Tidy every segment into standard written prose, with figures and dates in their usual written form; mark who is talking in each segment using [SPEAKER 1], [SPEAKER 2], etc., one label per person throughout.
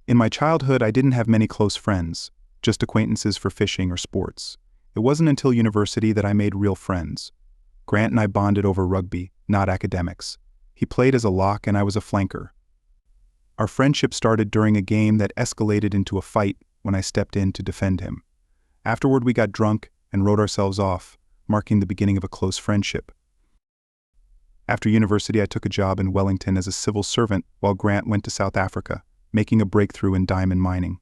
[SPEAKER 1] In my childhood, I didn't have many close friends, just acquaintances for fishing or sports. It wasn't until university that I made real friends. Grant and I bonded over rugby, not academics. He played as a lock and I was a flanker. Our friendship started during a game that escalated into a fight when I stepped in to defend him. Afterward, we got drunk and wrote ourselves off, marking the beginning of a close friendship. After university, I took a job in Wellington as a civil servant while Grant went to South Africa, making a breakthrough in diamond mining.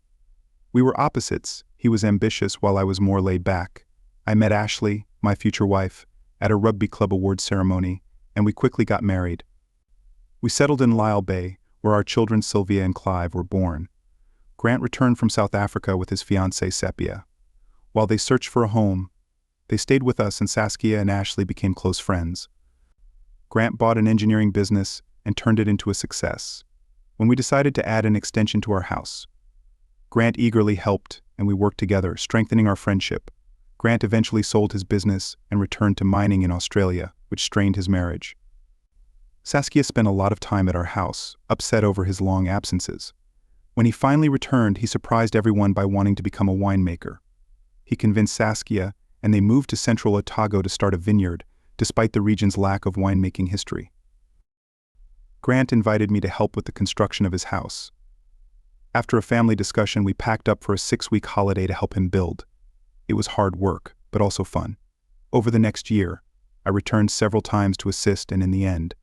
[SPEAKER 1] We were opposites. He was ambitious while I was more laid back. I met Ashley, my future wife, at a rugby club awards ceremony, and we quickly got married. We settled in Lyle Bay, where our children Sylvia and Clive were born. Grant returned from South Africa with his fiancée Sepia. While they searched for a home, they stayed with us and Saskia and Ashley became close friends. Grant bought an engineering business and turned it into a success. When we decided to add an extension to our house, Grant eagerly helped and we worked together, strengthening our friendship. Grant eventually sold his business and returned to mining in Australia, which strained his marriage. Saskia spent a lot of time at our house, upset over his long absences. When he finally returned, he surprised everyone by wanting to become a winemaker. He convinced Saskia, and they moved to central Otago to start a vineyard, despite the region's lack of winemaking history. Grant invited me to help with the construction of his house. After a family discussion, we packed up for a 6-week holiday to help him build. It was hard work, but also fun. Over the next year, I returned several times to assist, and in the end,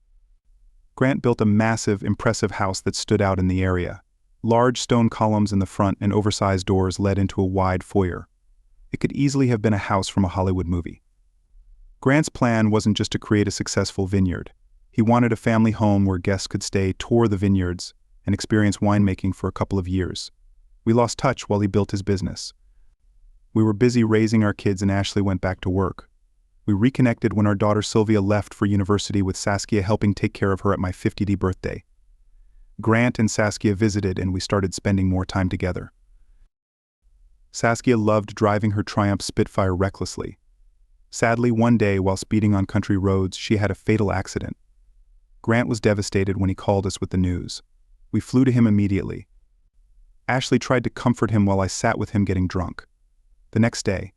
[SPEAKER 1] Grant built a massive, impressive house that stood out in the area. Large stone columns in the front and oversized doors led into a wide foyer. It could easily have been a house from a Hollywood movie. Grant's plan wasn't just to create a successful vineyard. He wanted a family home where guests could stay, tour the vineyards, and experience winemaking for a couple of years. We lost touch while he built his business. We were busy raising our kids and Ashley went back to work. We reconnected when our daughter Sylvia left for university, with Saskia helping take care of her at my 50th birthday. Grant and Saskia visited and we started spending more time together. Saskia loved driving her Triumph Spitfire recklessly. Sadly, one day while speeding on country roads, she had a fatal accident. Grant was devastated when he called us with the news. We flew to him immediately. Ashley tried to comfort him while I sat with him getting drunk. The next day,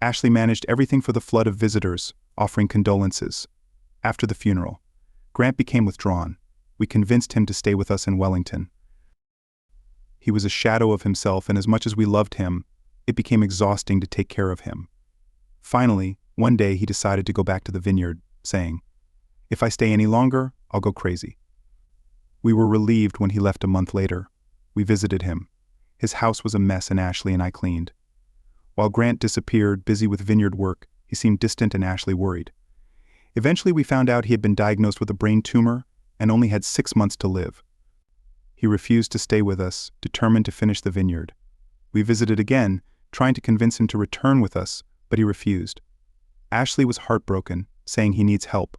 [SPEAKER 1] Ashley managed everything for the flood of visitors, offering condolences. After the funeral, Grant became withdrawn. We convinced him to stay with us in Wellington. He was a shadow of himself, and as much as we loved him, it became exhausting to take care of him. Finally, one day he decided to go back to the vineyard, saying, "If I stay any longer, I'll go crazy." We were relieved when he left a month later. We visited him. His house was a mess and Ashley and I cleaned. While Grant disappeared, busy with vineyard work, he seemed distant and Ashley worried. Eventually we found out he had been diagnosed with a brain tumor and only had 6 months to live. He refused to stay with us, determined to finish the vineyard. We visited again, trying to convince him to return with us, but he refused. Ashley was heartbroken, saying he needs help.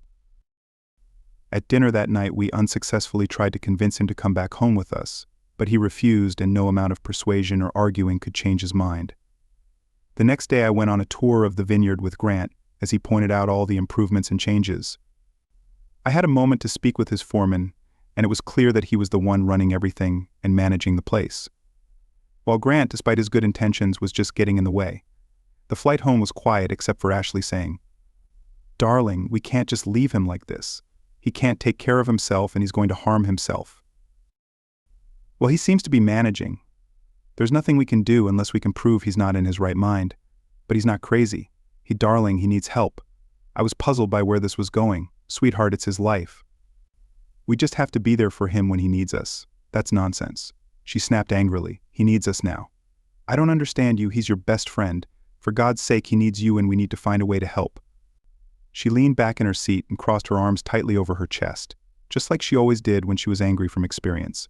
[SPEAKER 1] At dinner that night, we unsuccessfully tried to convince him to come back home with us, but he refused, and no amount of persuasion or arguing could change his mind. The next day I went on a tour of the vineyard with Grant, as he pointed out all the improvements and changes. I had a moment to speak with his foreman, and it was clear that he was the one running everything and managing the place, while Grant, despite his good intentions, was just getting in the way. The flight home was quiet except for Ashley saying, "Darling, we can't just leave him like this. He can't take care of himself and he's going to harm himself." Well, he seems to be managing. There's nothing we can do unless we can prove he's not in his right mind. But he's not crazy. Darling, he needs help. I was puzzled by where this was going. Sweetheart, it's his life. We just have to be there for him when he needs us. That's nonsense. She snapped angrily. He needs us now. I don't understand you. He's your best friend. For God's sake, he needs you and we need to find a way to help. She leaned back in her seat and crossed her arms tightly over her chest, just like she always did when she was angry from experience.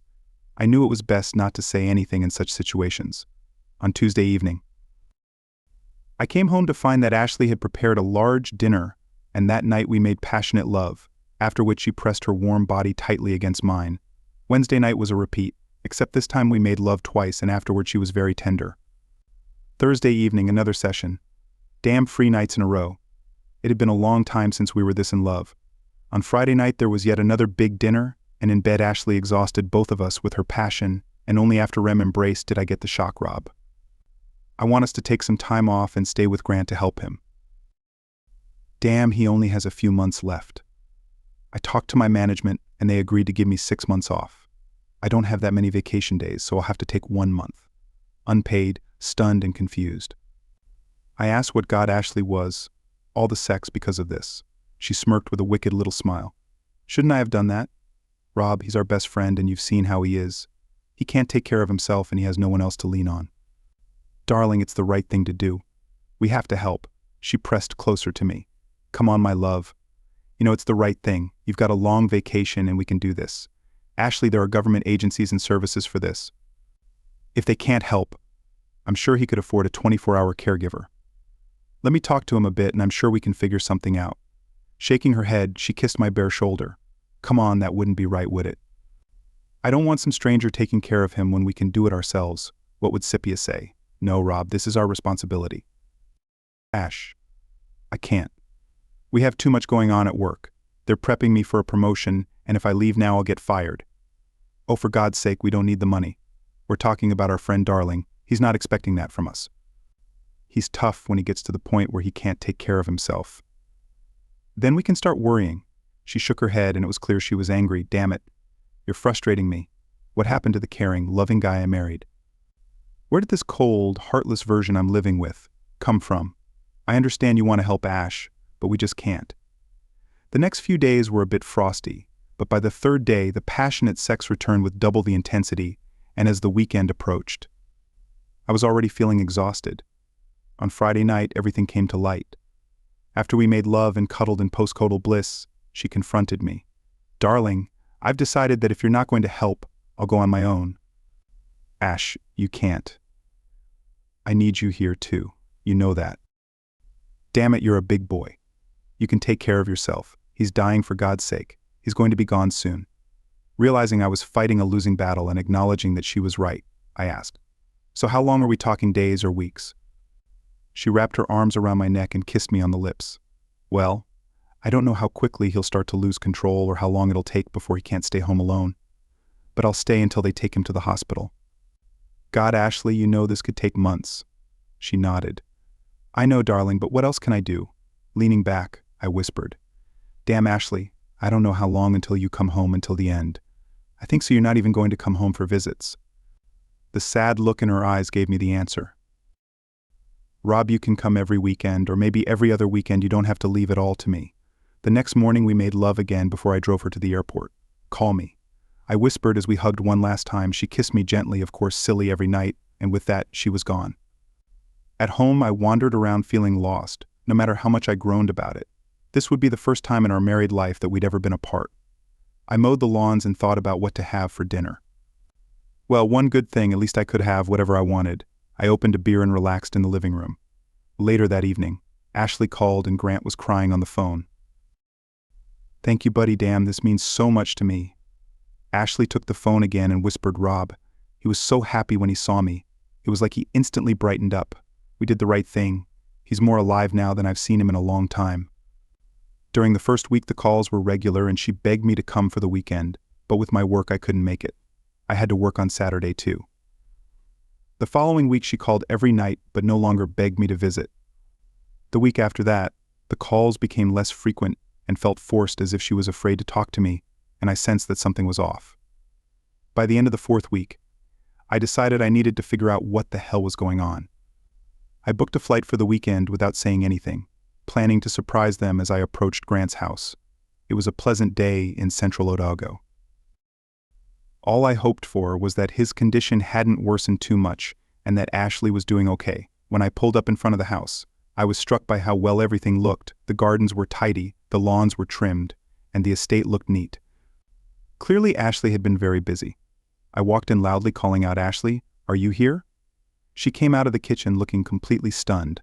[SPEAKER 1] I knew it was best not to say anything in such situations. On Tuesday evening, I came home to find that Ashley had prepared a large dinner, and that night we made passionate love, after which she pressed her warm body tightly against mine. Wednesday night was a repeat, except this time we made love twice and afterward she was very tender. Thursday evening, another session. Damn 3 nights in a row. It had been a long time since we were this in love. On Friday night there was yet another big dinner, and in bed Ashley exhausted both of us with her passion and only after Rem embraced did I get the shock, Rob. I want us to take some time off and stay with Grant to help him. Damn, he only has a few months left. I talked to my management, and they agreed to give me 6 months off. I don't have that many vacation days, so I'll have to take 1 month. Unpaid, stunned, and confused. I asked what God Ashley was, all the sex because of this. She smirked with a wicked little smile. Shouldn't I have done that? Rob, he's our best friend and you've seen how he is. He can't take care of himself and he has no one else to lean on. Darling, it's the right thing to do. We have to help. She pressed closer to me. Come on, my love. You know, it's the right thing. You've got a long vacation and we can do this. Ashley, there are government agencies and services for this. If they can't help, I'm sure he could afford a 24-hour caregiver. Let me talk to him a bit and I'm sure we can figure something out. Shaking her head, she kissed my bare shoulder. Come on, that wouldn't be right, would it? I don't want some stranger taking care of him when we can do it ourselves. What would Scipia say? No, Rob, this is our responsibility. Ash, I can't. We have too much going on at work. They're prepping me for a promotion, and if I leave now, I'll get fired. Oh, for God's sake, we don't need the money. We're talking about our friend Darling. He's not expecting that from us. He's tough when he gets to the point where he can't take care of himself. Then we can start worrying. She shook her head and it was clear she was angry. Damn it. You're frustrating me. What happened to the caring, loving guy I married? Where did this cold, heartless version I'm living with come from? I understand you want to help Ash, but we just can't. The next few days were a bit frosty, but by the third day the passionate sex returned with double the intensity, and as the weekend approached, I was already feeling exhausted. On Friday night, everything came to light. After we made love and cuddled in postcoital bliss, she confronted me. Darling, I've decided that if you're not going to help, I'll go on my own. Ash, you can't. I need you here too. You know that. Damn it, you're a big boy. You can take care of yourself. He's dying for God's sake. He's going to be gone soon. Realizing I was fighting a losing battle and acknowledging that she was right, I asked, so how long are we talking, days or weeks? She wrapped her arms around my neck and kissed me on the lips. Well, I don't know how quickly he'll start to lose control or how long it'll take before he can't stay home alone. But I'll stay until they take him to the hospital. God, Ashley, you know this could take months. She nodded. I know, darling, but what else can I do? Leaning back, I whispered. Damn, Ashley, I don't know how long until you come home until the end. I think so you're not even going to come home for visits. The sad look in her eyes gave me the answer. Rob, you can come every weekend, or maybe every other weekend. You don't have to leave it all to me. The next morning we made love again before I drove her to the airport. Call me. I whispered as we hugged one last time. She kissed me gently, of course silly every night, and with that she was gone. At home I wandered around feeling lost, no matter how much I groaned about it. This would be the first time in our married life that we'd ever been apart. I mowed the lawns and thought about what to have for dinner. Well, one good thing, at least I could have whatever I wanted. I opened a beer and relaxed in the living room. Later that evening, Ashley called and Grant was crying on the phone. Thank you, buddy, damn, this means so much to me. Ashley took the phone again and whispered, Rob. He was so happy when he saw me. It was like he instantly brightened up. We did the right thing. He's more alive now than I've seen him in a long time. During the first week the calls were regular and she begged me to come for the weekend, but with my work I couldn't make it. I had to work on Saturday too. The following week she called every night but no longer begged me to visit. The week after that, the calls became less frequent and felt forced, as if she was afraid to talk to me, and I sensed that something was off. By the end of the fourth week, I decided I needed to figure out what the hell was going on. I booked a flight for the weekend without saying anything, planning to surprise them as I approached Grant's house. It was a pleasant day in central Otago. All I hoped for was that his condition hadn't worsened too much and that Ashley was doing okay. When I pulled up in front of the house, I was struck by how well everything looked. The gardens were tidy, the lawns were trimmed, and the estate looked neat. Clearly Ashley had been very busy. I walked in loudly calling out, Ashley, are you here? She came out of the kitchen looking completely stunned.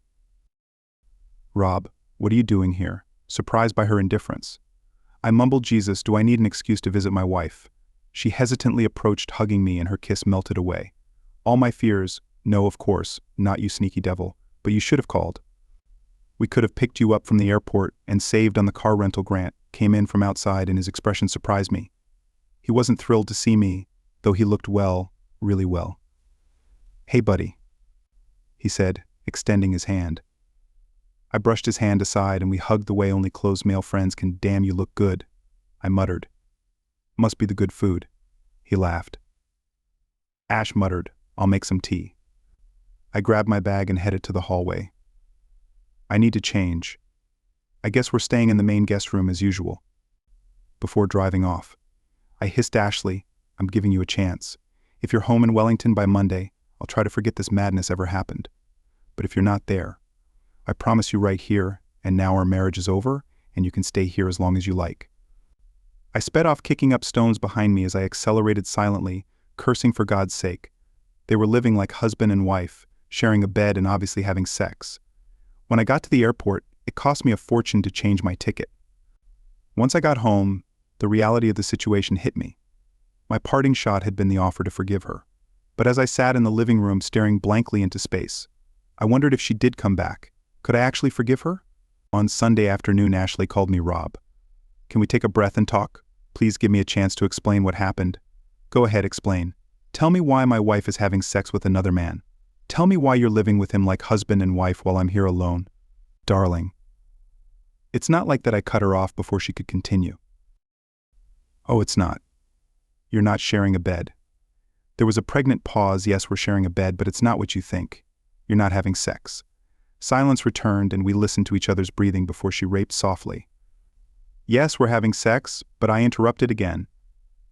[SPEAKER 1] Rob, what are you doing here? Surprised by her indifference. I mumbled, Jesus, do I need an excuse to visit my wife? She hesitantly approached, hugging me, and her kiss melted away. All my fears, no, of course, not you sneaky devil, but you should have called. We could have picked you up from the airport and saved on the car rental. Grant came in from outside and his expression surprised me. He wasn't thrilled to see me, though he looked well, really well. "Hey, buddy," he said, extending his hand. I brushed his hand aside and we hugged the way only close male friends can. "Damn, you look good," I muttered. "Must be the good food." He laughed. Ash muttered, "I'll make some tea." I grabbed my bag and headed to the hallway. "I need to change. I guess we're staying in the main guest room as usual." Before driving off, I hissed Ashley, "I'm giving you a chance. If you're home in Wellington by Monday, I'll try to forget this madness ever happened. But if you're not there, I promise you right here and now our marriage is over and you can stay here as long as you like." I sped off, kicking up stones behind me as I accelerated silently, cursing for God's sake. They were living like husband and wife, sharing a bed and obviously having sex. When I got to the airport, it cost me a fortune to change my ticket. Once I got home, the reality of the situation hit me. My parting shot had been the offer to forgive her. But as I sat in the living room staring blankly into space, I wondered if she did come back. Could I actually forgive her? On Sunday afternoon, Ashley called me. "Rob, can we take a breath and talk? Please give me a chance to explain what happened." "Go ahead, explain. Tell me why my wife is having sex with another man. Tell me why you're living with him like husband and wife while I'm here alone." "Darling." It's not like that. I cut her off before she could continue. "Oh, it's not. You're not sharing a bed." There was a pregnant pause. "Yes, we're sharing a bed, but it's not what you think. You're not having sex." Silence returned and we listened to each other's breathing before she raped softly. "Yes, we're having sex," but I interrupted again.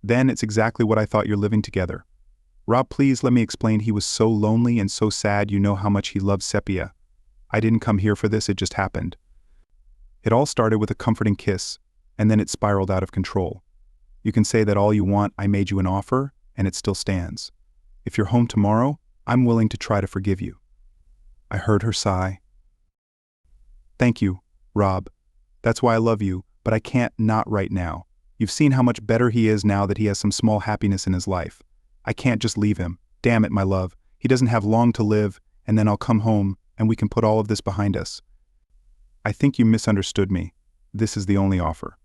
[SPEAKER 1] "Then it's exactly what I thought. You're living together." "Rob, please let me explain. He was so lonely and so sad. You know how much he loves Sepia. I didn't come here for this, it just happened." It all started with a comforting kiss, and then it spiraled out of control. "You can say that all you want. I made you an offer, and it still stands. If you're home tomorrow, I'm willing to try to forgive you." I heard her sigh. "Thank you, Rob. That's why I love you, but I can't not right now. You've seen how much better he is now that he has some small happiness in his life. I can't just leave him. Damn it, my love. He doesn't have long to live, and then I'll come home, and we can put all of this behind us." "I think you misunderstood me. This is the only offer.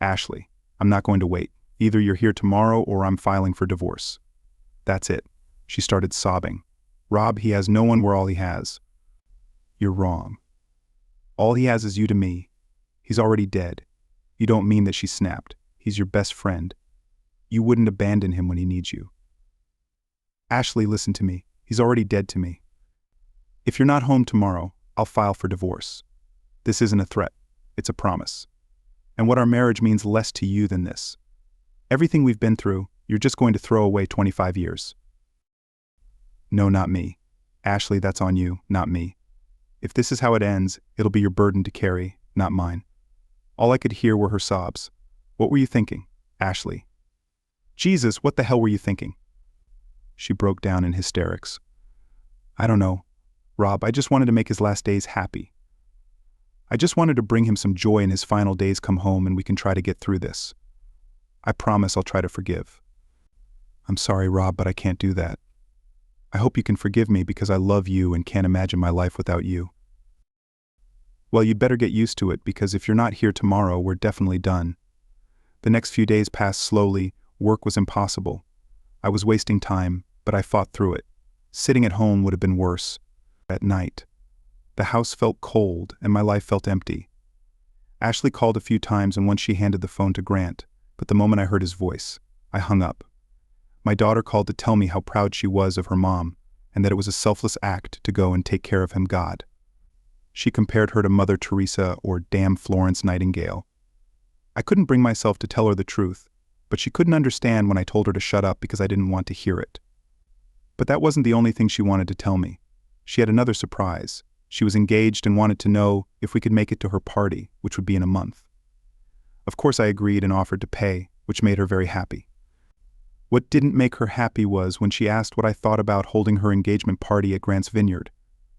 [SPEAKER 1] Ashley, I'm not going to wait. Either you're here tomorrow or I'm filing for divorce. That's it." She started sobbing. "Rob, he has no one. We're all he has." "You're wrong. All he has is you to me. He's already dead." "You don't mean that?" She snapped. "He's your best friend. You wouldn't abandon him when he needs you." "Ashley, listen to me. He's already dead to me. If you're not home tomorrow, I'll file for divorce. This isn't a threat. It's a promise. And what our marriage means less to you than this. Everything we've been through, you're just going to throw away 25 years. "No, not me. Ashley, that's on you, not me. If this is how it ends, it'll be your burden to carry, not mine." All I could hear were her sobs. "What were you thinking, Ashley? Jesus, what the hell were you thinking?" She broke down in hysterics. "I don't know, Rob. I just wanted to make his last days happy. I just wanted to bring him some joy in his final days. Come home and we can try to get through this. I promise I'll try to forgive." "I'm sorry, Rob, but I can't do that. I hope you can forgive me because I love you and can't imagine my life without you." "Well, you'd better get used to it because if you're not here tomorrow, we're definitely done." The next few days passed slowly. Work was impossible. I was wasting time, but I fought through it. Sitting at home would have been worse. At night, the house felt cold and my life felt empty. Ashley called a few times and once she handed the phone to Grant, but the moment I heard his voice, I hung up. My daughter called to tell me how proud she was of her mom and that it was a selfless act to go and take care of him. God. She compared her to Mother Teresa or damn Florence Nightingale. I couldn't bring myself to tell her the truth, but she couldn't understand when I told her to shut up because I didn't want to hear it. But that wasn't the only thing she wanted to tell me. She had another surprise. She was engaged and wanted to know if we could make it to her party, which would be in a month. Of course I agreed and offered to pay, which made her very happy. What didn't make her happy was when she asked what I thought about holding her engagement party at Grant's Vineyard.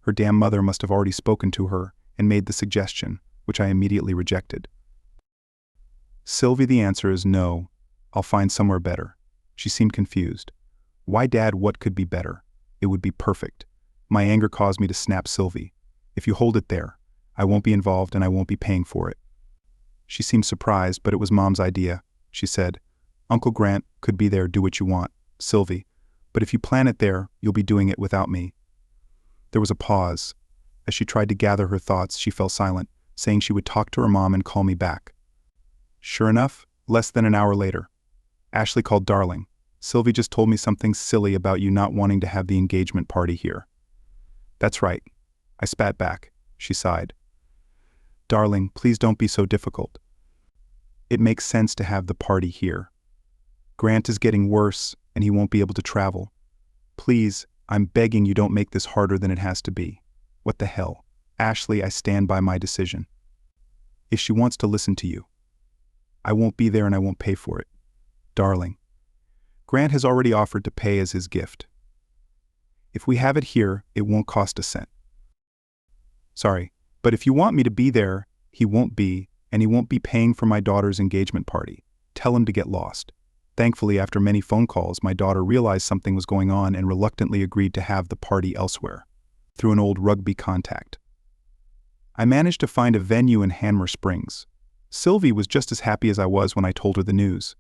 [SPEAKER 1] Her damn mother must have already spoken to her and made the suggestion, which I immediately rejected. "Sylvie, the answer is no. I'll find somewhere better." She seemed confused. "Why, Dad, what could be better? It would be perfect." My anger caused me to snap. "Sylvie, if you hold it there, I won't be involved and I won't be paying for it." She seemed surprised, but it was Mom's idea. She said, "Uncle Grant could be there, do what you want. Sylvie, But if you plan it there, you'll be doing it without me." There was a pause. As she tried to gather her thoughts, she fell silent, saying she would talk to her mom and call me back. Sure enough, less than an hour later, Ashley called. "Darling, Sylvie just told me something silly about you not wanting to have the engagement party here." "That's right," I spat back. She sighed. "Darling, please don't be so difficult. It makes sense to have the party here. Grant is getting worse, and he won't be able to travel. Please, I'm begging you, don't make this harder than it has to be." "What the hell? Ashley, I stand by my decision. If she wants to listen to you, I won't be there and I won't pay for it." "Darling, Grant has already offered to pay as his gift. If we have it here, it won't cost a cent." "Sorry, but if you want me to be there, he won't be, and he won't be paying for my daughter's engagement party. Tell him to get lost." Thankfully, after many phone calls, my daughter realized something was going on and reluctantly agreed to have the party elsewhere, through an old rugby contact. I managed to find a venue in Hanmer Springs. Sylvie was just as happy as I was when I told her the news.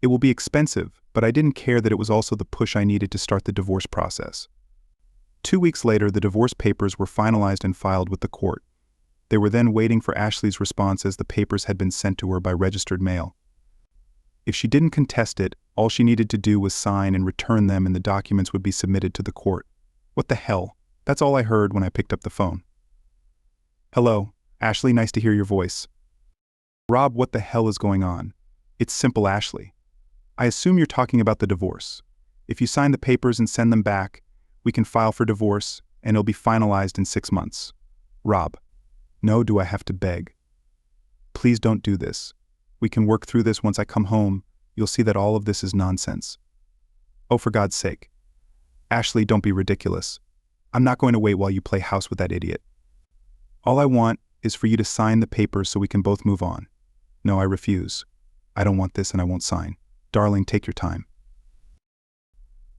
[SPEAKER 1] It will be expensive, but I didn't care that it was also the push I needed to start the divorce process. 2 weeks later, the divorce papers were finalized and filed with the court. They were then waiting for Ashley's response as the papers had been sent to her by registered mail. If she didn't contest it, all she needed to do was sign and return them, and the documents would be submitted to the court. What the hell? That's all I heard when I picked up the phone. "Hello, Ashley, nice to hear your voice." "Rob, what the hell is going on?" "It's simple, Ashley. I assume you're talking about the divorce. If you sign the papers and send them back, we can file for divorce, and it'll be finalized in 6 months. "Rob, no, do I have to beg? Please don't do this. We can work through this once I come home. You'll see that all of this is nonsense." "Oh, for God's sake. Ashley, don't be ridiculous. I'm not going to wait while you play house with that idiot. All I want is for you to sign the papers so we can both move on." "No, I refuse. I don't want this and I won't sign." "Darling, take your time.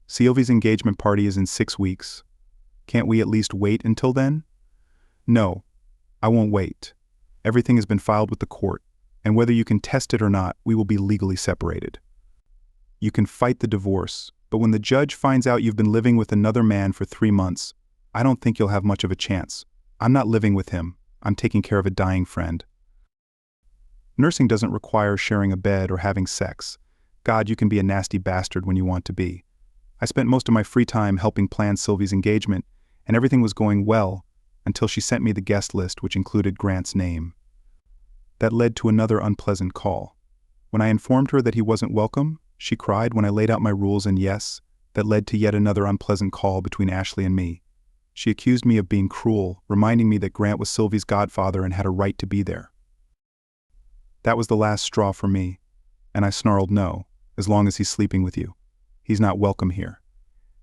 [SPEAKER 1] Sylvie's engagement party is in 6 weeks. Can't we at least wait until then?" "No, I won't wait. Everything has been filed with the court, and whether you can test it or not, we will be legally separated. You can fight the divorce, but when the judge finds out you've been living with another man for 3 months, I don't think you'll have much of a chance. I'm not living with him. I'm taking care of a dying friend. Nursing doesn't require sharing a bed or having sex. God, you can be a nasty bastard when you want to be. I spent most of my free time helping plan Sylvie's engagement, and everything was going well until she sent me the guest list, which included Grant's name. That led to another unpleasant call. When I informed her that he wasn't welcome, she cried when I laid out my rules, and yes, that led to yet another unpleasant call between Ashley and me. She accused me of being cruel, reminding me that Grant was Sylvie's godfather and had a right to be there. That was the last straw for me, and I snarled, "No, as long as he's sleeping with you. He's not welcome here."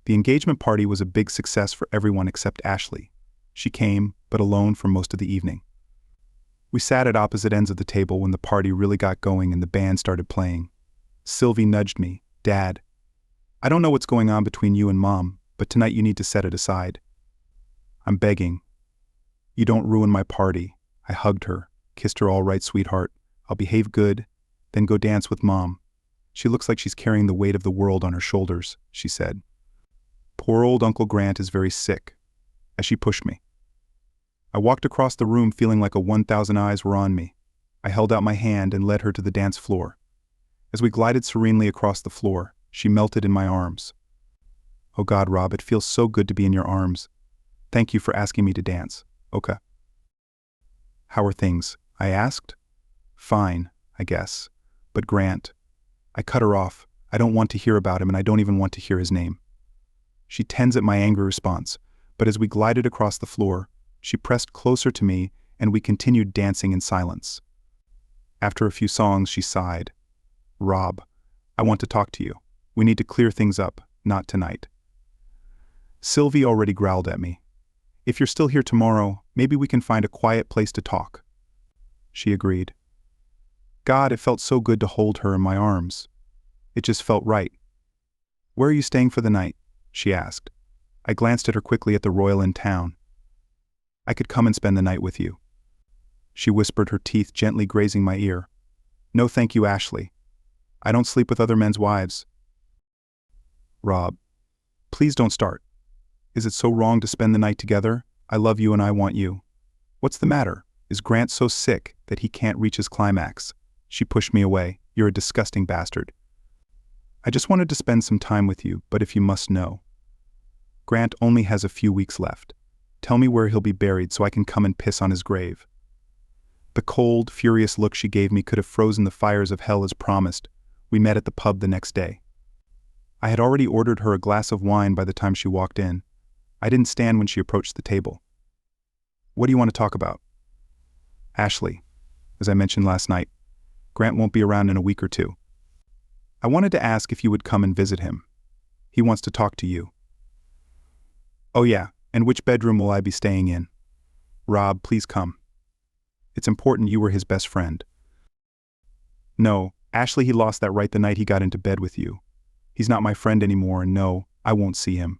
[SPEAKER 1] The engagement party was a big success for everyone except Ashley. She came, but alone for most of the evening. We sat at opposite ends of the table when the party really got going and the band started playing. Sylvie nudged me. "Dad, I don't know what's going on between you and Mom, but tonight you need to set it aside. I'm begging. You don't ruin my party." I hugged her, kissed her. "All right, sweetheart. I'll behave good, then go dance with Mom. She looks like she's carrying the weight of the world on her shoulders," she said. "Poor old Uncle Grant is very sick," as she pushed me. I walked across the room feeling like 1,000 eyes were on me. I held out my hand and led her to the dance floor. As we glided serenely across the floor, she melted in my arms. "Oh God, Rob, it feels so good to be in your arms. Thank you for asking me to dance." "Okay." "How are things?" I asked. "Fine, I guess. But Grant..." I cut her off. "I don't want to hear about him, and I don't even want to hear his name." She tensed at my angry response, but as we glided across the floor, she pressed closer to me and we continued dancing in silence. After a few songs, she sighed. "Rob, I want to talk to you. We need to clear things up, not tonight." Sylvie already growled at me. "If you're still here tomorrow, maybe we can find a quiet place to talk." She agreed. God, it felt so good to hold her in my arms. It just felt right. "Where are you staying for the night?" she asked. I glanced at her quickly. "At the Royal in town." "I could come and spend the night with you." She whispered, her teeth gently grazing my ear. "No thank you, Ashley. I don't sleep with other men's wives." "Rob, Please don't start. Is it so wrong to spend the night together? I love you and I want you. What's the matter? Is Grant so sick that he can't reach his climax? She pushed me away. You're a disgusting bastard. I just wanted to spend some time with you, but if you must know. Grant only has a few weeks left. Tell me where he'll be buried so I can come and piss on his grave. The cold, furious look she gave me could have frozen the fires of hell as promised. We met at the pub the next day. I had already ordered her a glass of wine by the time she walked in. I didn't stand when she approached the table. What do you want to talk about? Ashley, as I mentioned last night, Grant won't be around in a week or two. I wanted to ask if you would come and visit him. He wants to talk to you. Oh yeah, and which bedroom will I be staying in? Rob, please come. It's important you were his best friend. No, Ashley, he lost that right the night he got into bed with you. He's not my friend anymore, and no, I won't see him.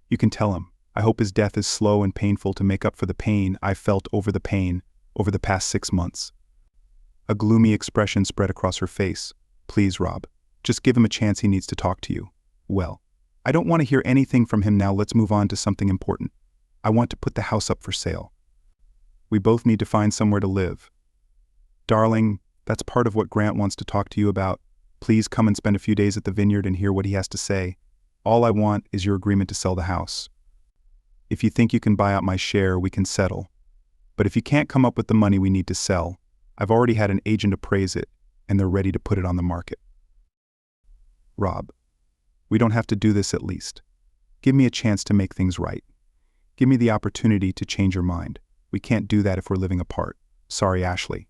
[SPEAKER 1] You can tell him. I hope his death is slow and painful to make up for the pain I've felt over the past 6 months. A gloomy expression spread across her face. Please, Rob, just give him a chance. He needs to talk to you. Well, I don't want to hear anything from him now. Let's move on to something important. I want to put the house up for sale. We both need to find somewhere to live. Darling, that's part of what Grant wants to talk to you about. Please come and spend a few days at the vineyard and hear what he has to say. All I want is your agreement to sell the house. If you think you can buy out my share, we can settle. But if you can't come up with the money we need to sell, I've already had an agent appraise it, and they're ready to put it on the market. Rob, we don't have to do this at least. Give me a chance to make things right. Give me the opportunity to change your mind. We can't do that if we're living apart. Sorry, Ashley.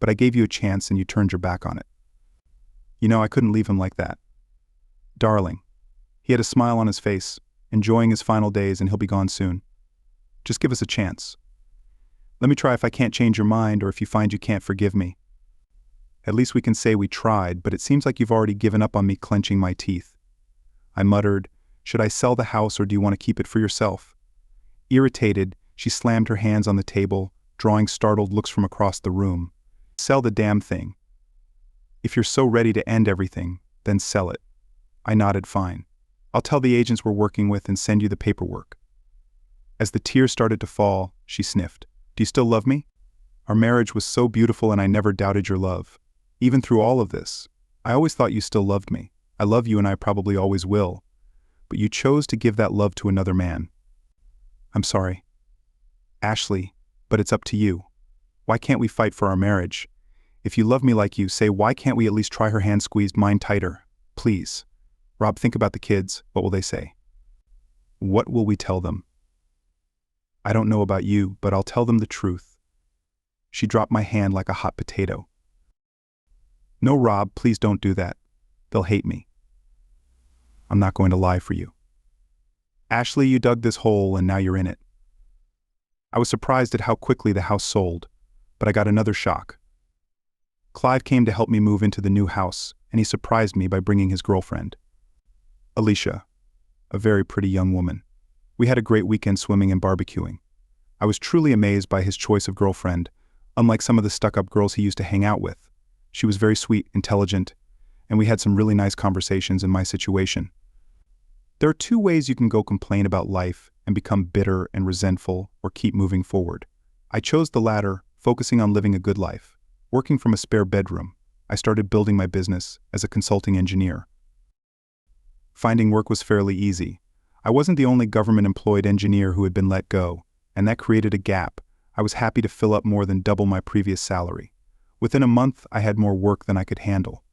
[SPEAKER 1] But I gave you a chance and you turned your back on it. You know, I couldn't leave him like that. Darling, he had a smile on his face, enjoying his final days, and he'll be gone soon. Just give us a chance. Let me try if I can't change your mind or if you find you can't forgive me. At least we can say we tried, but it seems like you've already given up on me, clenching my teeth. I muttered, should I sell the house or do you want to keep it for yourself? Irritated, she slammed her hands on the table, drawing startled looks from across the room. Sell the damn thing. If you're so ready to end everything, then sell it. I nodded fine. I'll tell the agents we're working with and send you the paperwork. As the tears started to fall, she sniffed. Do you still love me? Our marriage was so beautiful and I never doubted your love. Even through all of this, I always thought you still loved me. I love you and I probably always will. But you chose to give that love to another man. I'm sorry. Ashley, but it's up to you. Why can't we fight for our marriage? If you love me like you say, why can't we at least try? Her hand squeezed mine tighter. Please. Rob, think about the kids. What will they say? What will we tell them? I don't know about you, but I'll tell them the truth. She dropped my hand like a hot potato. No, Rob, please don't do that. They'll hate me. I'm not going to lie for you. Ashley, you dug this hole and now you're in it. I was surprised at how quickly the house sold, but I got another shock. Clive came to help me move into the new house, and he surprised me by bringing his girlfriend, Alicia, a very pretty young woman. We had a great weekend swimming and barbecuing. I was truly amazed by his choice of girlfriend, unlike some of the stuck-up girls he used to hang out with. She was very sweet, intelligent, and we had some really nice conversations in my situation. There are 2 ways you can go complain about life and become bitter and resentful or keep moving forward. I chose the latter, focusing on living a good life. Working from a spare bedroom, I started building my business as a consulting engineer. Finding work was fairly easy. I wasn't the only government-employed engineer who had been let go, and that created a gap. I was happy to fill up more than double my previous salary. Within a month, I had more work than I could handle.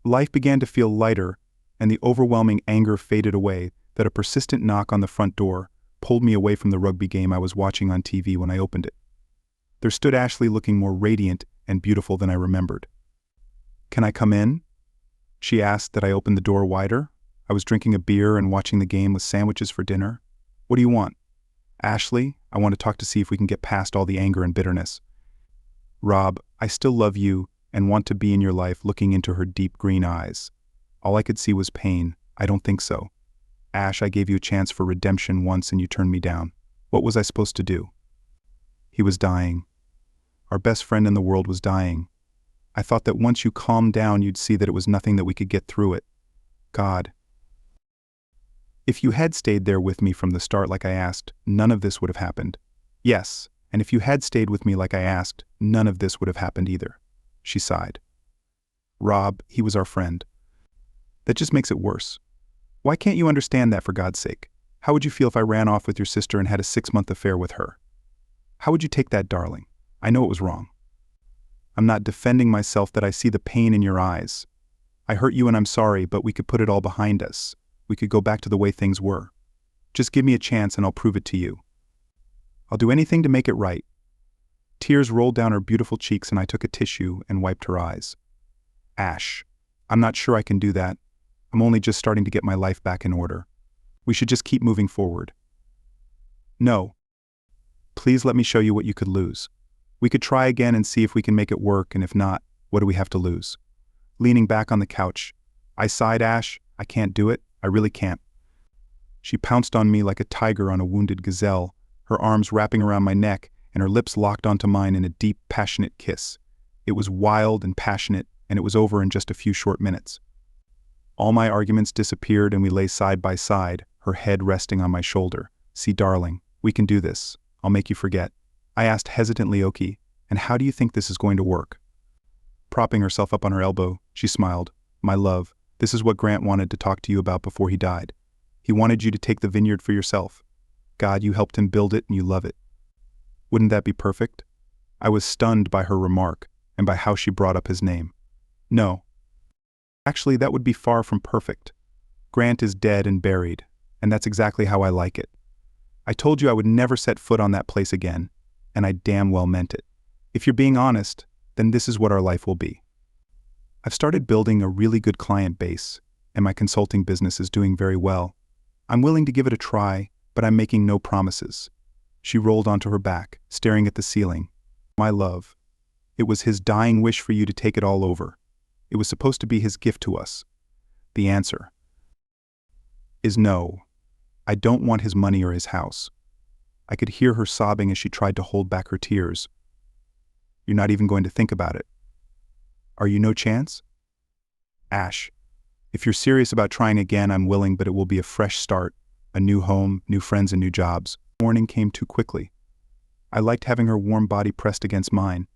[SPEAKER 1] Life began to feel lighter, and the overwhelming anger faded away that a persistent knock on the front door pulled me away from the rugby game I was watching on TV when I opened it. There stood Ashley, looking more radiant and beautiful than I remembered. Can I come in? She asked that I open the door wider. I was drinking a beer and watching the game with sandwiches for dinner. What do you want? Ashley, I want to talk to see if we can get past all the anger and bitterness. Rob, I still love you and want to be in your life. Looking into her deep green eyes. All I could see was pain. I don't think so. Ash, I gave you a chance for redemption once and you turned me down. What was I supposed to do? He was dying. Our best friend in the world was dying. I thought that once you calmed down, you'd see that it was nothing, that we could get through it. God. If you had stayed there with me from the start like I asked, none of this would have happened. Yes, and if you had stayed with me like I asked, none of this would have happened either. She sighed. Rob, he was our friend. That just makes it worse. Why can't you understand that, for God's sake? How would you feel if I ran off with your sister and had a 6-month affair with her? How would you take that, darling? I know it was wrong. I'm not defending myself, that I see the pain in your eyes. I hurt you and I'm sorry, but we could put it all behind us. We could go back to the way things were. Just give me a chance and I'll prove it to you. I'll do anything to make it right. Tears rolled down her beautiful cheeks and I took a tissue and wiped her eyes. Ash, I'm not sure I can do that. I'm only just starting to get my life back in order. We should just keep moving forward. No. Please let me show you what you could lose. We could try again and see if we can make it work, and if not, what do we have to lose? Leaning back on the couch, I sighed. Ash, I can't do it. I really can't. She pounced on me like a tiger on a wounded gazelle, her arms wrapping around my neck and her lips locked onto mine in a deep, passionate kiss. It was wild and passionate, and it was over in just a few short minutes. All my arguments disappeared and we lay side by side, her head resting on my shoulder. See, darling, we can do this. I'll make you forget. I asked hesitantly. Okay, and how do you think this is going to work? Propping herself up on her elbow, she smiled. My love, this is what Grant wanted to talk to you about before he died. He wanted you to take the vineyard for yourself. God, you helped him build it and you love it. Wouldn't that be perfect? I was stunned by her remark and by how she brought up his name. No. Actually, that would be far from perfect. Grant is dead and buried, and that's exactly how I like it. I told you I would never set foot on that place again, and I damn well meant it. If you're being honest, then this is what our life will be. I've started building a really good client base, and my consulting business is doing very well. I'm willing to give it a try, but I'm making no promises. She rolled onto her back, staring at the ceiling. My love, it was his dying wish for you to take it all over. It was supposed to be his gift to us. The answer is no. I don't want his money or his house. I could hear her sobbing as she tried to hold back her tears. You're not even going to think about it. Are you no chance? Ash, if you're serious about trying again, I'm willing, but it will be a fresh start, a new home, new friends and new jobs. Morning came too quickly. I liked having her warm body pressed against mine.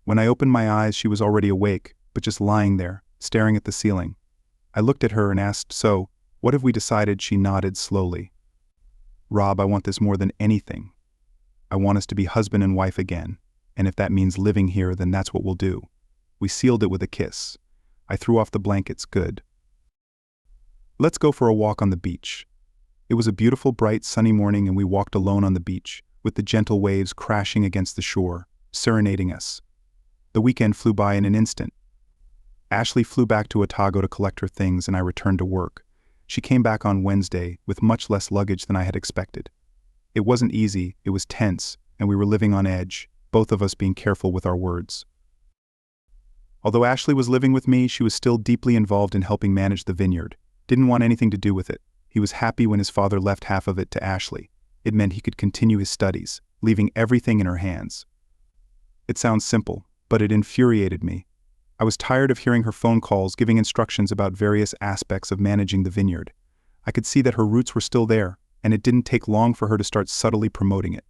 [SPEAKER 1] When I opened my eyes, she was already awake, but just lying there, staring at the ceiling. I looked at her and asked, so, what have we decided? She nodded slowly. Rob, I want this more than anything. I want us to be husband and wife again, and if that means living here, then that's what we'll do. We sealed it with a kiss. I threw off the blankets. Good. Let's go for a walk on the beach. It was a beautiful, bright, sunny morning, and we walked alone on the beach, with the gentle waves crashing against the shore, serenading us. The weekend flew by in an instant. Ashley flew back to Otago to collect her things, and I returned to work. She came back on Wednesday with much less luggage than I had expected. It wasn't easy, it was tense, and we were living on edge, both of us being careful with our words. Although Ashley was living with me, she was still deeply involved in helping manage the vineyard. Didn't want anything to do with it. He was happy when his father left half of it to Ashley. It meant he could continue his studies, leaving everything in her hands. It sounds simple, but it infuriated me. I was tired of hearing her phone calls giving instructions about various aspects of managing the vineyard. I could see that her roots were still there, and it didn't take long for her to start subtly promoting it.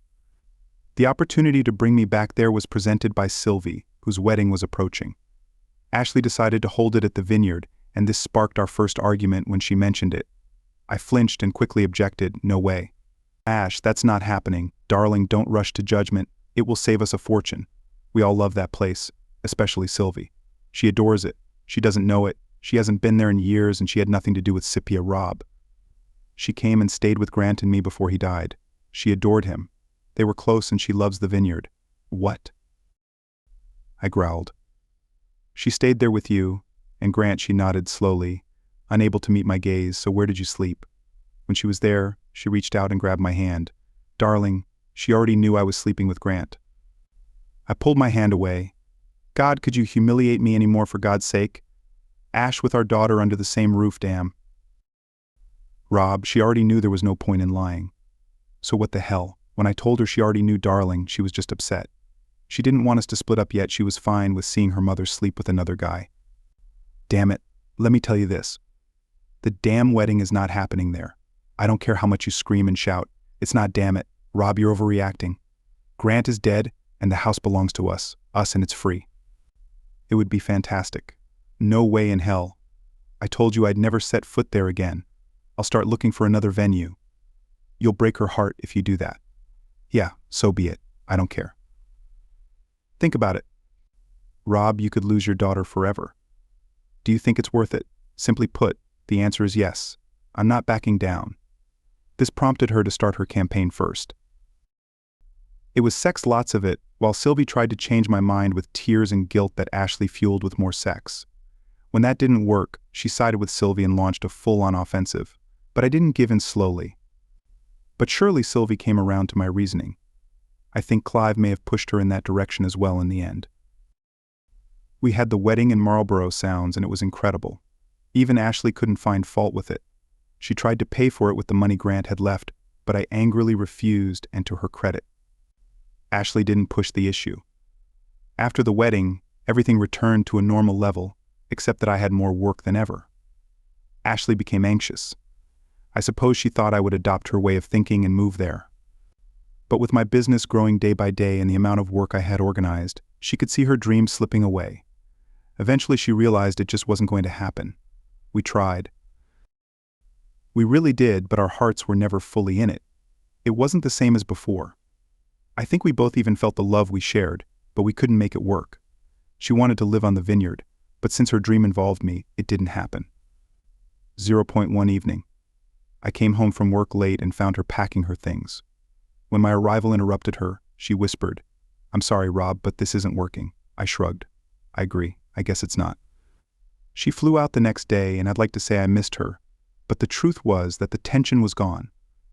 [SPEAKER 1] The opportunity to bring me back there was presented by Sylvie, whose wedding was approaching. Ashley decided to hold it at the vineyard, and this sparked our first argument when she mentioned it. I flinched and quickly objected. No way. Ash, that's not happening. Darling, don't rush to judgment. It will save us a fortune. We all love that place, especially Sylvie. She adores it. She doesn't know it. She hasn't been there in years, and she had nothing to do with Scipia. Rob. She came and stayed with Grant and me before he died. She adored him. They were close, and she loves the vineyard. What? I growled. She stayed there with you, and Grant. She nodded slowly, unable to meet my gaze. So where did you sleep? When she was there, she reached out and grabbed my hand. Darling, she already knew I was sleeping with Grant. I pulled my hand away. God, could you humiliate me anymore, for God's sake? Ash, with our daughter under the same roof, damn. Rob, she already knew there was no point in lying. So what the hell? When I told her she already knew, darling, she was just upset. She didn't want us to split up yet. She was fine with seeing her mother sleep with another guy. Damn it, let me tell you this. The damn wedding is not happening there. I don't care how much you scream and shout. It's not, damn it. Rob, you're overreacting. Grant is dead, and the house belongs to us, and it's free. It would be fantastic. No way in hell. I told you I'd never set foot there again. I'll start looking for another venue. You'll break her heart if you do that. Yeah, so be it. I don't care. Think about it. Rob, you could lose your daughter forever. Do you think it's worth it? Simply put, the answer is yes. I'm not backing down. This prompted her to start her campaign first. It was sex, lots of it, while Sylvie tried to change my mind with tears and guilt that Ashley fueled with more sex. When that didn't work, she sided with Sylvie and launched a full-on offensive. But I didn't give in slowly. But surely Sylvie came around to my reasoning. I think Clive may have pushed her in that direction as well in the end. We had the wedding in Marlborough Sounds, and it was incredible. Even Ashley couldn't find fault with it. She tried to pay for it with the money Grant had left, but I angrily refused, and to her credit, Ashley didn't push the issue. After the wedding, everything returned to a normal level, except that I had more work than ever. Ashley became anxious. I suppose she thought I would adopt her way of thinking and move there. But with my business growing day by day and the amount of work I had organized, she could see her dreams slipping away. Eventually she realized it just wasn't going to happen. We tried. We really did, but our hearts were never fully in it. It wasn't the same as before. I think we both even felt the love we shared, but we couldn't make it work. She wanted to live on the vineyard, but since her dream involved me, it didn't happen. 0.1 evening. I came home from work late and found her packing her things. When my arrival interrupted her, she whispered, "I'm sorry, Rob, but this isn't working." I shrugged. I agree, I guess it's not. She flew out the next day, and I'd like to say I missed her, but the truth was that the tension was gone.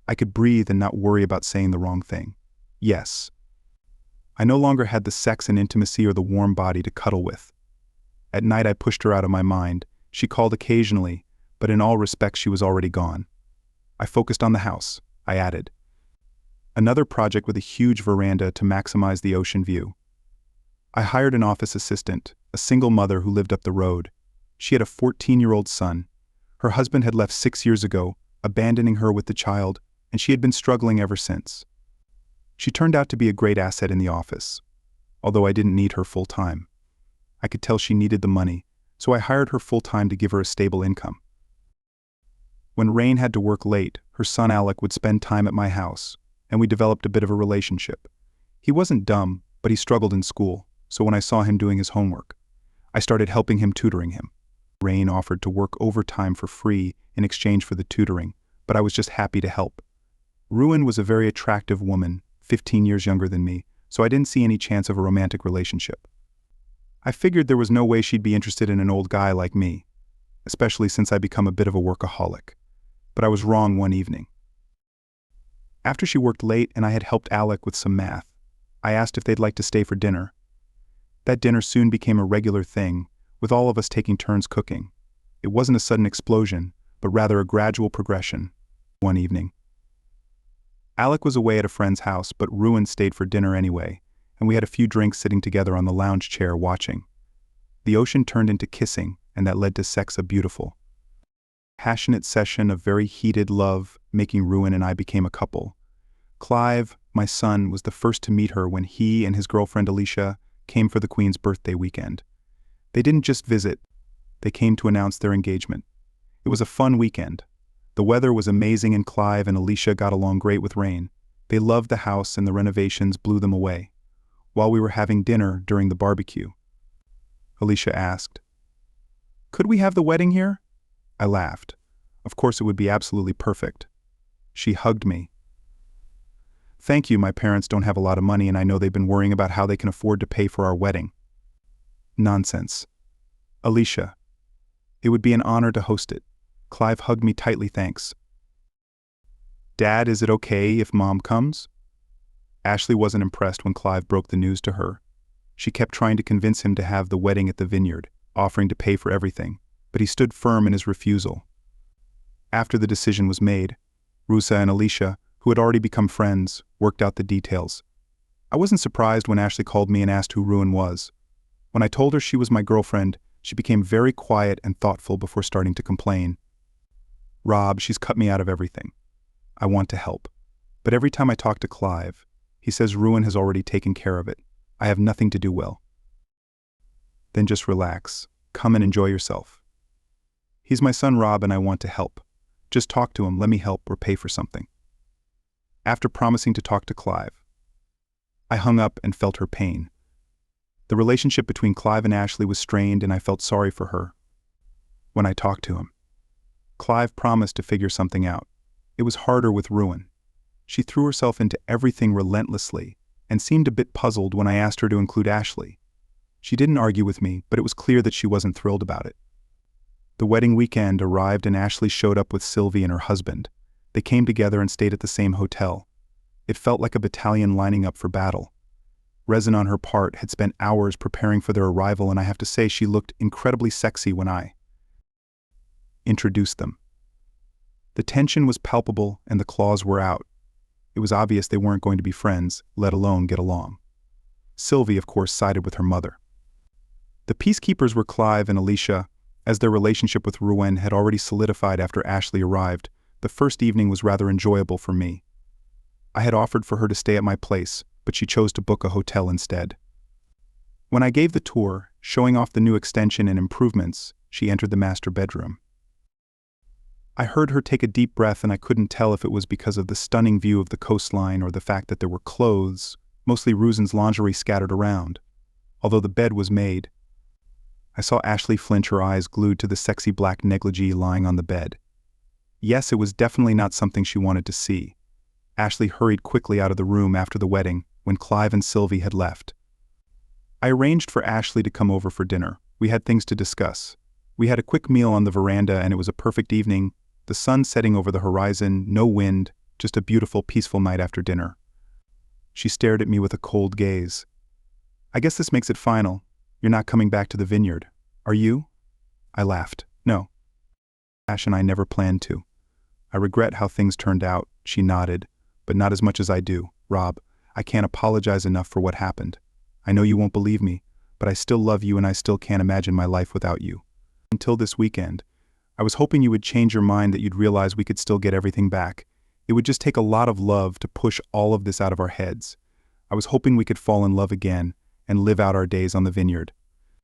[SPEAKER 1] I could breathe and not worry about saying the wrong thing. Yes. I no longer had the sex and intimacy or the warm body to cuddle with. At night I pushed her out of my mind. She called occasionally, but in all respects she was already gone. I focused on the house, I added. Another project with a huge veranda to maximize the ocean view. I hired an office assistant, a single mother who lived up the road. She had a 14-year-old son. Her husband had left 6 years ago, abandoning her with the child, and she had been struggling ever since. She turned out to be a great asset in the office, although I didn't need her full-time. I could tell she needed the money, so I hired her full-time to give her a stable income. When Rain had to work late, her son Alec would spend time at my house, and we developed a bit of a relationship. He wasn't dumb, but he struggled in school, so when I saw him doing his homework, I started helping him, tutoring him. Rain offered to work overtime for free in exchange for the tutoring, but I was just happy to help. Ruin was a very attractive woman, 15 years younger than me, so I didn't see any chance of a romantic relationship. I figured there was no way she'd be interested in an old guy like me, especially since I become a bit of a workaholic. But I was wrong one evening. After she worked late and I had helped Alec with some math, I asked if they'd like to stay for dinner. That dinner soon became a regular thing, with all of us taking turns cooking. It wasn't a sudden explosion, but rather a gradual progression. One evening, Alec was away at a friend's house, but Ruin stayed for dinner anyway, and we had a few drinks sitting together on the lounge chair watching. The ocean turned into kissing, and that led to sex, a beautiful, passionate session of very heated love, making Ruin and I became a couple. Clive, my son, was the first to meet her when he and his girlfriend Alicia came for the Queen's birthday weekend. They didn't just visit, they came to announce their engagement. It was a fun weekend. The weather was amazing and Clive and Alicia got along great with Rain. They loved the house and the renovations blew them away. While we were having dinner during the barbecue, Alicia asked, "Could we have the wedding here?" I laughed. Of course it would be absolutely perfect. She hugged me. "Thank you, my parents don't have a lot of money and I know they've been worrying about how they can afford to pay for our wedding." Nonsense. Alicia, it would be an honor to host it. Clive hugged me tightly, thanks. Dad, is it okay if Mom comes? Ashley wasn't impressed when Clive broke the news to her. She kept trying to convince him to have the wedding at the vineyard, offering to pay for everything, but he stood firm in his refusal. After the decision was made, Rusa and Alicia, who had already become friends, worked out the details. I wasn't surprised when Ashley called me and asked who Ruin was. When I told her she was my girlfriend, she became very quiet and thoughtful before starting to complain. "Rob, she's cut me out of everything. I want to help. But every time I talk to Clive, he says Ruin has already taken care of it. I have nothing to do well. Then just relax. Come and enjoy yourself. He's my son Rob and I want to help. Just talk to him, let me help or pay for something. After promising to talk to Clive, I hung up and felt her pain. The relationship between Clive and Ashley was strained and I felt sorry for her. When I talked to him, Clive promised to figure something out. It was harder with Ruin. She threw herself into everything relentlessly and seemed a bit puzzled when I asked her to include Ashley. She didn't argue with me, but it was clear that she wasn't thrilled about it. The wedding weekend arrived and Ashley showed up with Sylvie and her husband. They came together and stayed at the same hotel. It felt like a battalion lining up for battle. Resin on her part had spent hours preparing for their arrival and I have to say she looked incredibly sexy when I introduced them. The tension was palpable and the claws were out. It was obvious they weren't going to be friends, let alone get along. Sylvie, of course, sided with her mother. The peacekeepers were Clive and Alicia. As their relationship with Ruin had already solidified after Ashley arrived, the first evening was rather enjoyable for me. I had offered for her to stay at my place, but she chose to book a hotel instead. When I gave the tour, showing off the new extension and improvements, she entered the master bedroom. I heard her take a deep breath and I couldn't tell if it was because of the stunning view of the coastline or the fact that there were clothes, mostly Ruzin's lingerie scattered around. Although the bed was made, I saw Ashley flinch, her eyes glued to the sexy black negligee lying on the bed. Yes, it was definitely not something she wanted to see. Ashley hurried quickly out of the room after the wedding when Clive and Sylvie had left. I arranged for Ashley to come over for dinner. We had things to discuss. We had a quick meal on the veranda and it was a perfect evening, the sun setting over the horizon, no wind, just a beautiful, peaceful night after dinner. She stared at me with a cold gaze. I guess this makes it final. You're not coming back to the vineyard, are you? I laughed. No. Ash and I never planned to. I regret how things turned out, she nodded, but not as much as I do. Rob, I can't apologize enough for what happened. I know you won't believe me, but I still love you and I still can't imagine my life without you. Until this weekend, I was hoping you would change your mind, that you'd realize we could still get everything back. It would just take a lot of love to push all of this out of our heads. I was hoping we could fall in love again and live out our days on the vineyard.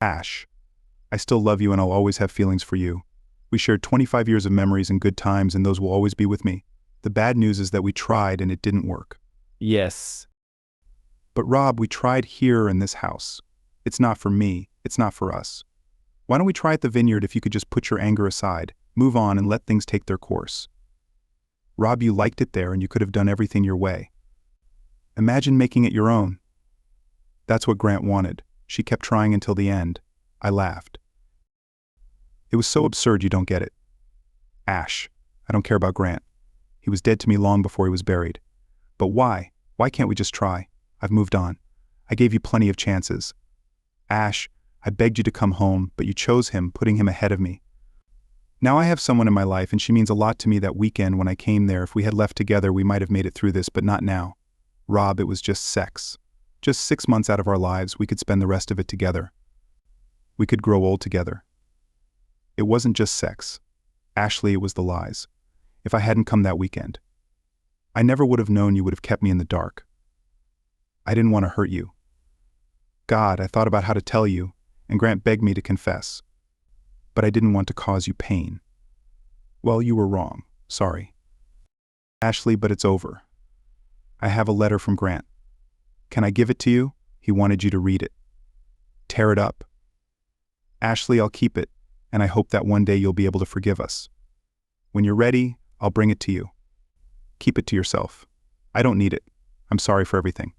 [SPEAKER 1] Ash, I still love you and I'll always have feelings for you. We shared 25 years of memories and good times and those will always be with me. The bad news is that we tried and it didn't work.
[SPEAKER 2] Yes.
[SPEAKER 1] But Rob, we tried here in this house. It's not for me, it's not for us. Why don't we try at the vineyard if you could just put your anger aside, move on and let things take their course. Rob, you liked it there and you could have done everything your way. Imagine making it your own. That's what Grant wanted. She kept trying until the end. I laughed. It was so absurd you don't get it. Ash, I don't care about Grant. He was dead to me long before he was buried. But why? Why can't we just try? I've moved on. I gave you plenty of chances. Ash, I begged you to come home, but you chose him, putting him ahead of me. Now I have someone in my life and she means a lot to me. That weekend when I came there, if we had left together we might have made it through this, but not now. Rob, it was just sex. Just 6 months out of our lives, we could spend the rest of it together. We could grow old together. It wasn't just sex. Ashley, it was the lies. If I hadn't come that weekend, I never would have known. You would have kept me in the dark. I didn't want to hurt you. God, I thought about how to tell you, and Grant begged me to confess. But I didn't want to cause you pain. Well, you were wrong. Sorry. Ashley, but it's over. I have a letter from Grant. Can I give it to you? He wanted you to read it. Tear it up. Ashley, I'll keep it, and I hope that one day you'll be able to forgive us. When you're ready, I'll bring it to you. Keep it to yourself. I don't need it. I'm sorry for everything.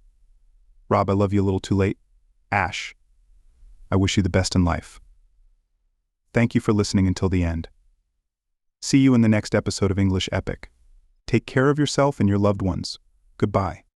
[SPEAKER 1] Rob, I love you a little too late. Ash, I wish you the best in life. Thank you for listening until the end. See you in the next episode of English Epic. Take care of yourself and your loved ones. Goodbye.